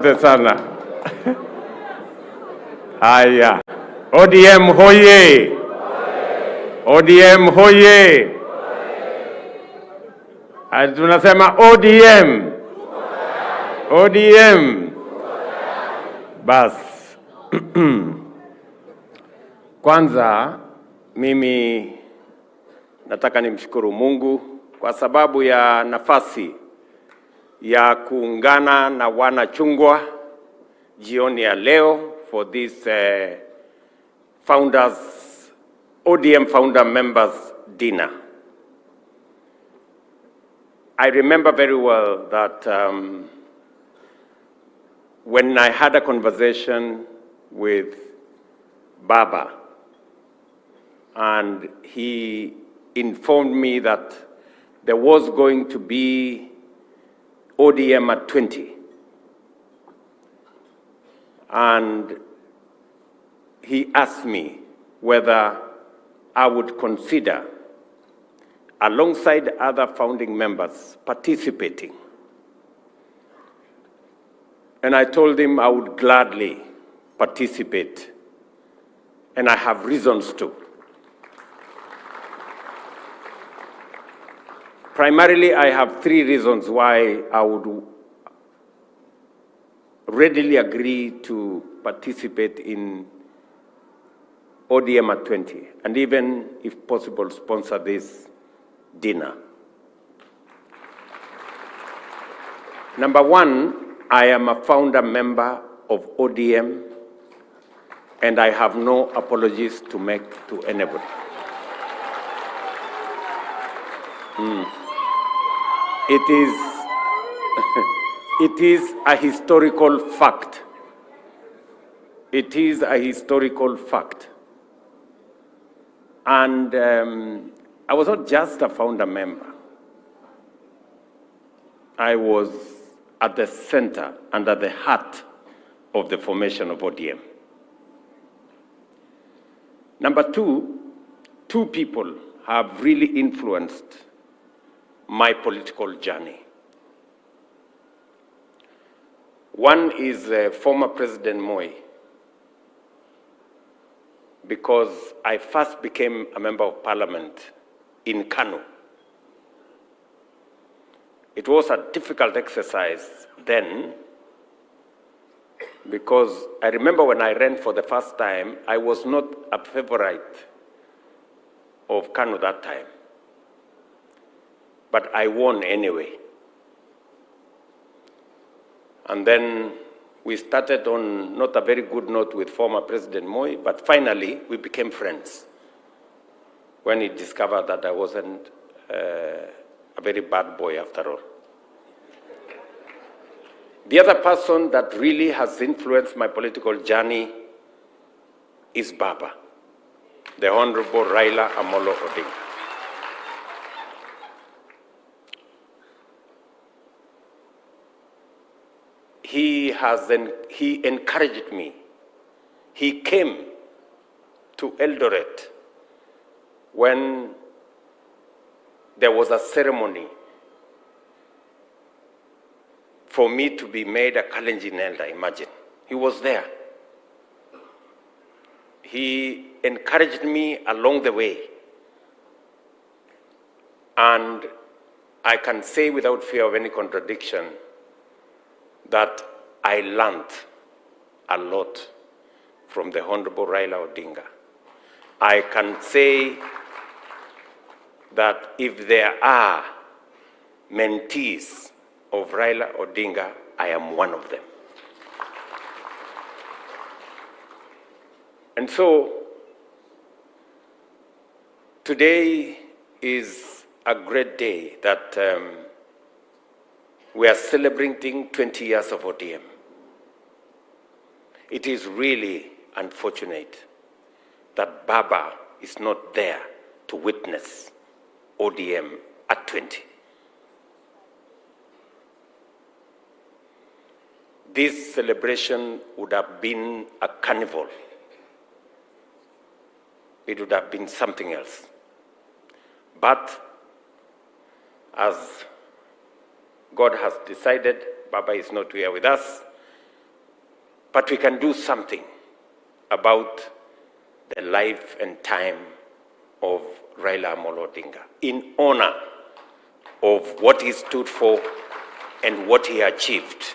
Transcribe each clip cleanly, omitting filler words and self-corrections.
Asante sana. Haya. ODM hoye! ODM hoye! Tunasema ODM. ODM. Bas. Kwanza mimi nataka nimshukuru Mungu kwa sababu ya nafasi ya kuungana na wana chungwa jioni ya leo for this ODM founder members dinner. I remember very well that when I had a conversation with Baba, and he informed me that there was going to be ODM at 20. And he asked me whether I would consider, alongside other founding members, participating. And I told him I would gladly participate, and I have reasons to. Primarily, I have three reasons why I would readily agree to participate in ODM at 20, and even, if possible, sponsor this dinner. Number one, I am a founder member of ODM, and I have no apologies to make to anybody. It is a historical fact. It is a historical fact. And I was not just a founder member. I was at the center and at the heart of the formation of ODM. Number two people have really influenced my political journey. One is former President Moi, because I first became a member of parliament in Kano. It was a difficult exercise then, because I remember when I ran for the first time, I was not a favorite of Kano that time. But I won anyway. And then we started on not a very good note with former President Moi, but finally we became friends when he discovered that I wasn't a very bad boy after all. The other person that really has influenced my political journey is Baba, the Honorable Raila Amolo Odinga. He encouraged me. He came to Eldoret when there was a ceremony for me to be made a Kalenjin elder, imagine. He was there. He encouraged me along the way. And I can say without fear of any contradiction that I learned a lot from the Honorable Raila Odinga. I can say that if there are mentees of Raila Odinga, I am one of them. And so, today is a great day that we are celebrating 20 years of ODM. It is really unfortunate that Baba is not there to witness ODM at 20. This celebration would have been a carnival. It would have been something else. But as God has decided, Baba is not here with us, But we can do something about the life and time of Raila Amolo Odinga in honor of what he stood for and what he achieved.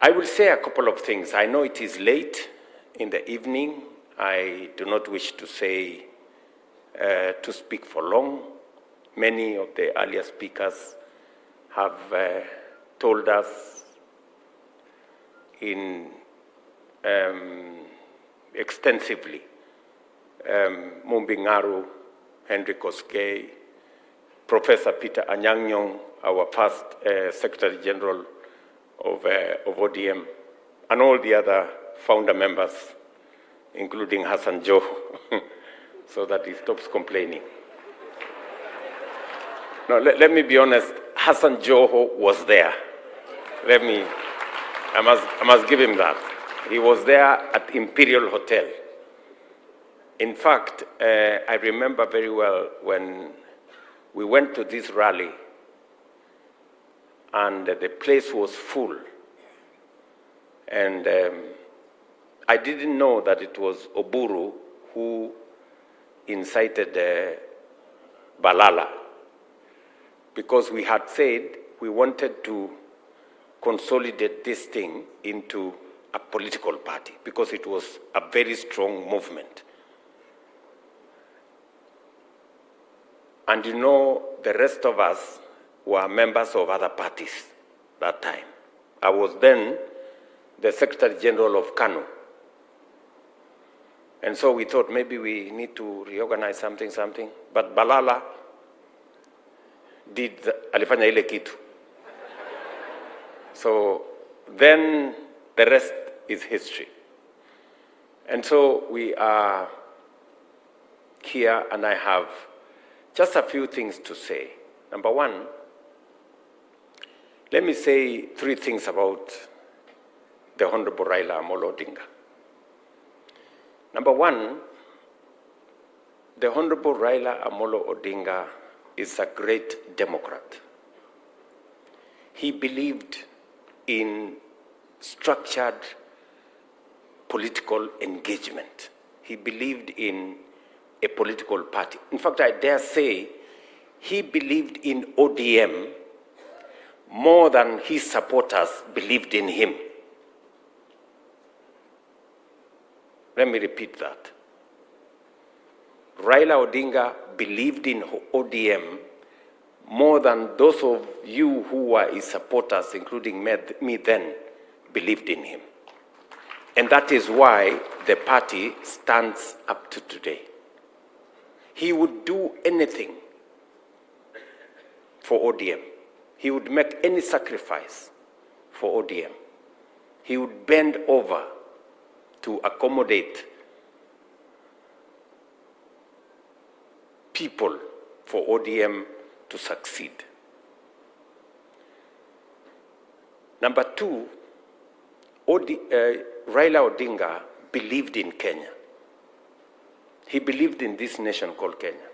I will say a couple of things. I know it is late in the evening. I do not wish to speak for long. Many of the earlier speakers have told us extensively. Mumbingaru, Henry Koskei, Professor Peter Anyang-Nyong, our first Secretary General of ODM, and all the other founder members, including Hassan Joho, so that he stops complaining. No, let me be honest, Hassan Joho was there. I must give him that. He was there at Imperial Hotel. In fact, I remember very well when we went to this rally and the place was full. And I didn't know that it was Oburu who incited Balala, because we had said we wanted to consolidate this thing into a political party, because it was a very strong movement. And you know, the rest of us were members of other parties that time. I was then the Secretary General of KANU. And so we thought maybe we need to reorganize something. But Balala did alifanya ile kitu. So then the rest is history. And so we are here, and I have just a few things to say. Number one, let me say three things about the Honorable Raila Amolo Odinga. Number one, the Honorable Raila Amolo Odinga is a great Democrat. He believed in structured political engagement. He believed in a political party. In fact, I dare say he believed in ODM more than his supporters believed in him. Let me repeat that. Raila Odinga believed in ODM more than those of you who were his supporters, including me then, believed in him. And that is why the party stands up to today. He would do anything for ODM. He would make any sacrifice for ODM. He would bend over to accommodate people for ODM to succeed. Number two, Raila Odinga believed in Kenya. He believed in this nation called Kenya.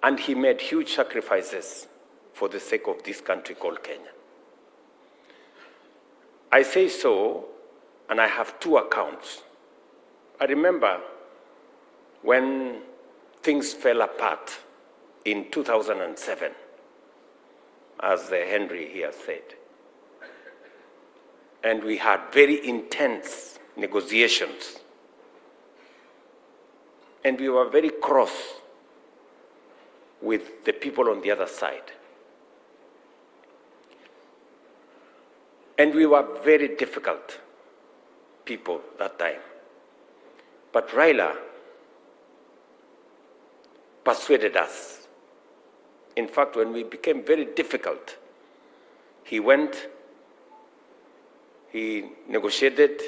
And he made huge sacrifices for the sake of this country called Kenya. I say so, and I have two accounts. I remember when things fell apart in 2007, as Henry here said. And we had very intense negotiations. And we were very cross with the people on the other side. And we were very difficult people that time. But Raila persuaded us. In fact, when we became very difficult, he went, he negotiated,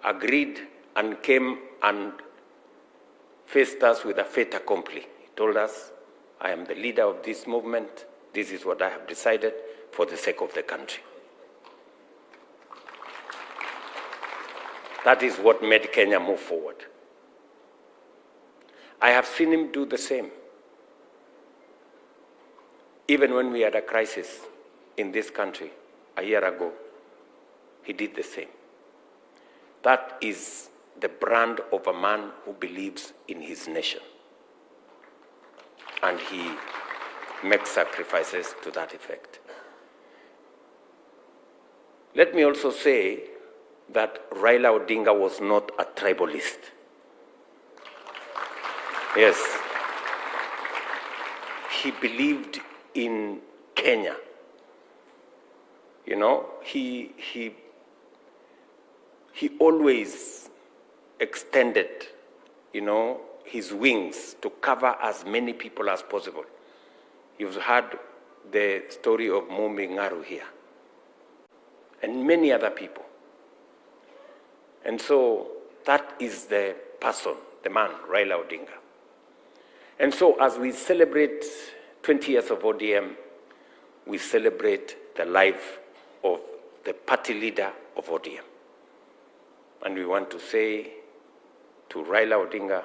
agreed, and came and faced us with a fait accompli. He told us, I am the leader of this movement. This is what I have decided for the sake of the country. That is what made Kenya move forward. I have seen him do the same. Even when we had a crisis in this country, a year ago, he did the same. That is the brand of a man who believes in his nation. And he makes sacrifices to that effect. Let me also say that Raila Odinga was not a tribalist. Yes. He believed in Kenya. You know, he always extended, you know, his wings to cover as many people as possible. You've heard the story of Mumbi Ngaru here, and many other people. And so that is the person, the man, Raila Odinga. And so as we celebrate 20 years of ODM, we celebrate the life of the party leader of ODM. And we want to say to Raila Odinga,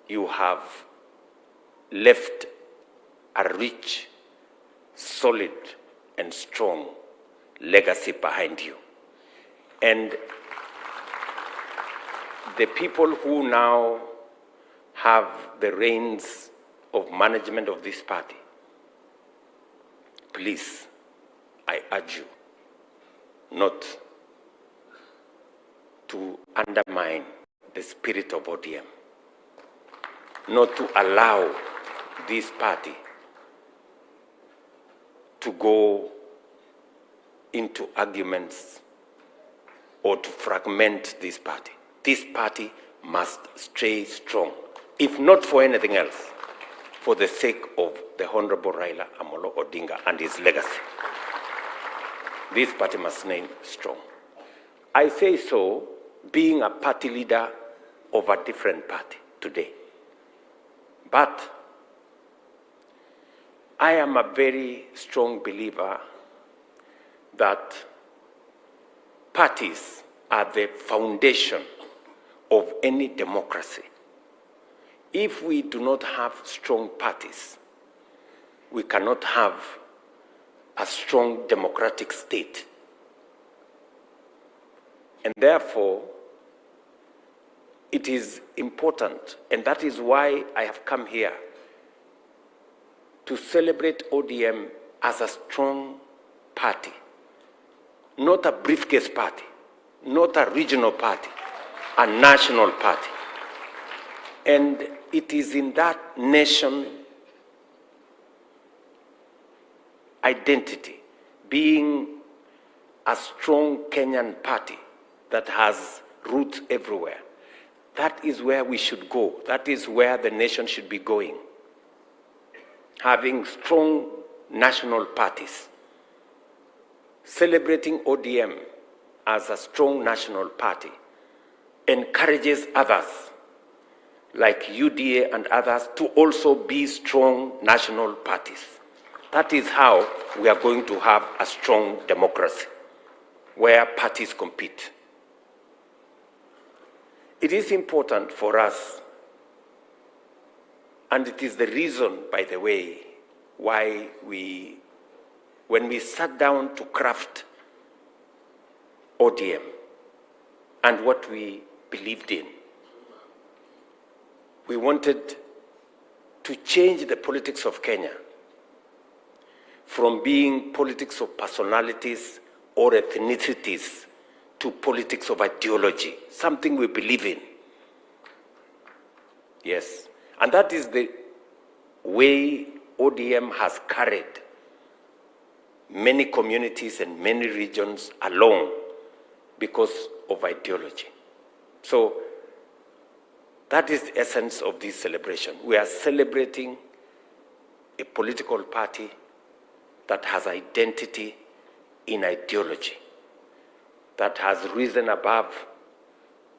you have left a rich, solid, and strong legacy behind you. And the people who now have the reins of management of this party, please, I urge you not to undermine the spirit of ODM, not to allow this party to go into arguments or to fragment this party. This party must stay strong, if not for anything else, for the sake of the Honorable Raila Amolo Odinga and his legacy. This party must remain strong. I say so being a party leader of a different party today. But I am a very strong believer that parties are the foundation of any democracy. If we do not have strong parties, we cannot have a strong democratic state. And therefore, it is important, and that is why I have come here to celebrate ODM as a strong party, not a briefcase party, not a regional party, a national party. And it is in that nation identity, being a strong Kenyan party that has roots everywhere. That is where we should go. That is where the nation should be going. Having strong national parties. Celebrating ODM as a strong national party encourages others like UDA and others to also be strong national parties. That is how we are going to have a strong democracy where parties compete. It is important for us, and it is the reason, by the way, why when we sat down to craft ODM and what we believed in, we wanted to change the politics of Kenya from being politics of personalities or ethnicities to politics of ideology, something we believe in. Yes, and that is the way ODM has carried many communities and many regions along because of ideology. So that is the essence of this celebration. We are celebrating a political party that has identity in ideology, that has risen above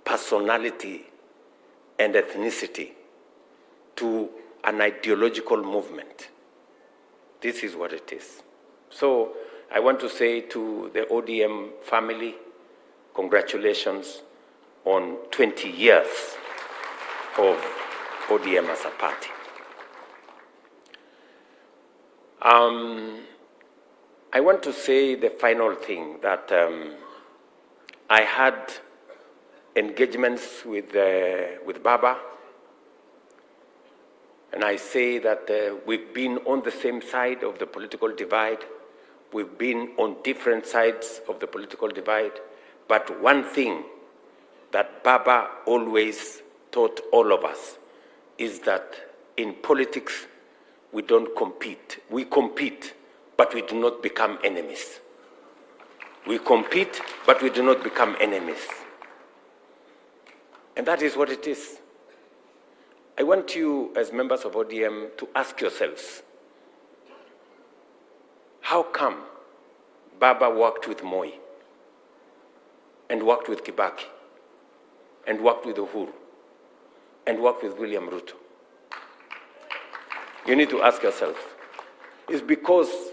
personality and ethnicity to an ideological movement. This is what it is. So I want to say to the ODM family, congratulations on 20 years of ODM as a party. I want to say the final thing that I had engagements with Baba, and I say that we've been on the same side of the political divide. We've been on different sides of the political divide. But one thing that Baba always taught all of us is that in politics, we don't compete. We compete, but we do not become enemies. We compete, but we do not become enemies. And that is what it is. I want you, as members of ODM, to ask yourselves, how come Baba worked with Moi, and worked with Kibaki, and worked with Uhuru, and worked with William Ruto? You need to ask yourself. It's because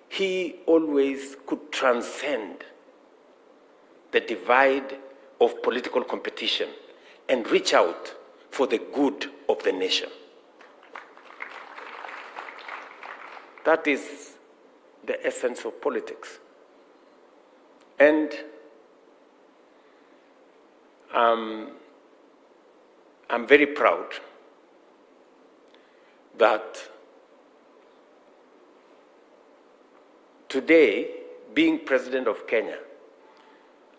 he always could transcend the divide of political competition and reach out for the good of the nation. That is the essence of politics. And I'm very proud that today, being president of Kenya,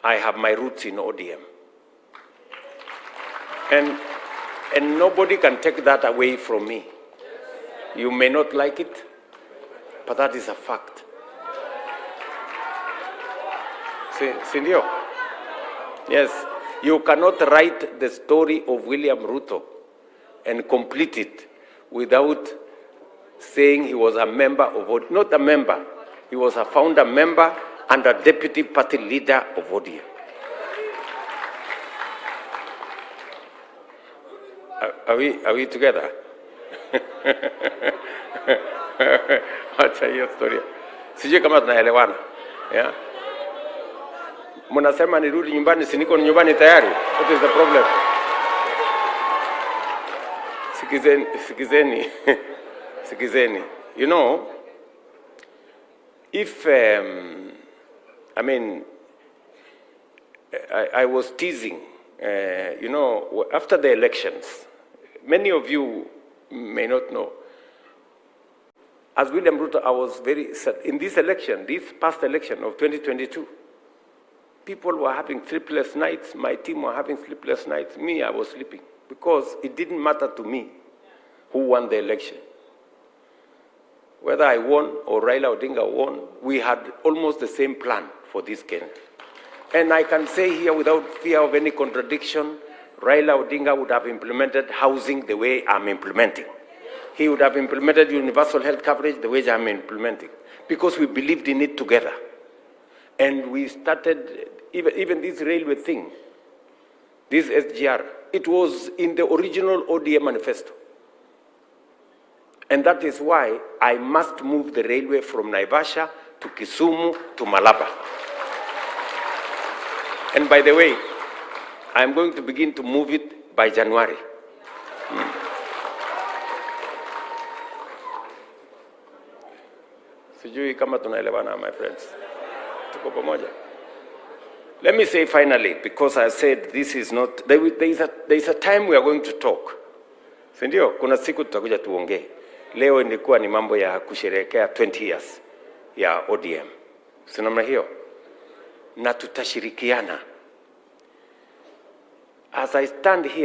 I have my roots in ODM. And nobody can take that away from me. You may not like it, but that is a fact. Sindio? Yes, you cannot write the story of William Ruto and complete it without saying he was a member of, not a member, he was a founder member and a deputy party leader of ODM. Are we together? Acha hiyo story. Sijui kama tunaelewana. Yeah? Mnasema nirudi nyumbani, si niko nyumbani tayari. What is the problem? Sikizeni. You know, if, I mean, I was teasing, you know, after the elections, many of you may not know, as William Ruto, I was very sad. In this election, this past election of 2022, people were having sleepless nights. My team were having sleepless nights. Me, I was sleeping because it didn't matter to me who won the election. Whether I won or Raila Odinga won, we had almost the same plan for this Kenya. And I can say here without fear of any contradiction, Raila Odinga would have implemented housing the way I'm implementing. He would have implemented universal health coverage the way I'm implementing, because we believed in it together. And we started, even this railway thing, this SGR, it was in the original ODM manifesto. And that is why I must move the railway from Naivasha to Kisumu to Malaba. And by the way, I'm going to begin to move it by January. Sijui kama tunaelewana, my friends. Tuko pamoja. Let me say finally, because I said this is not, there is a time we are going to talk. Sindio? Kuna siku tutakuja tuongee. Leo ilikuwa ni mambo ya kusherehekea 20 years ya ODM. Sinamna hiyo? Na tutashirikiana. As I stand here,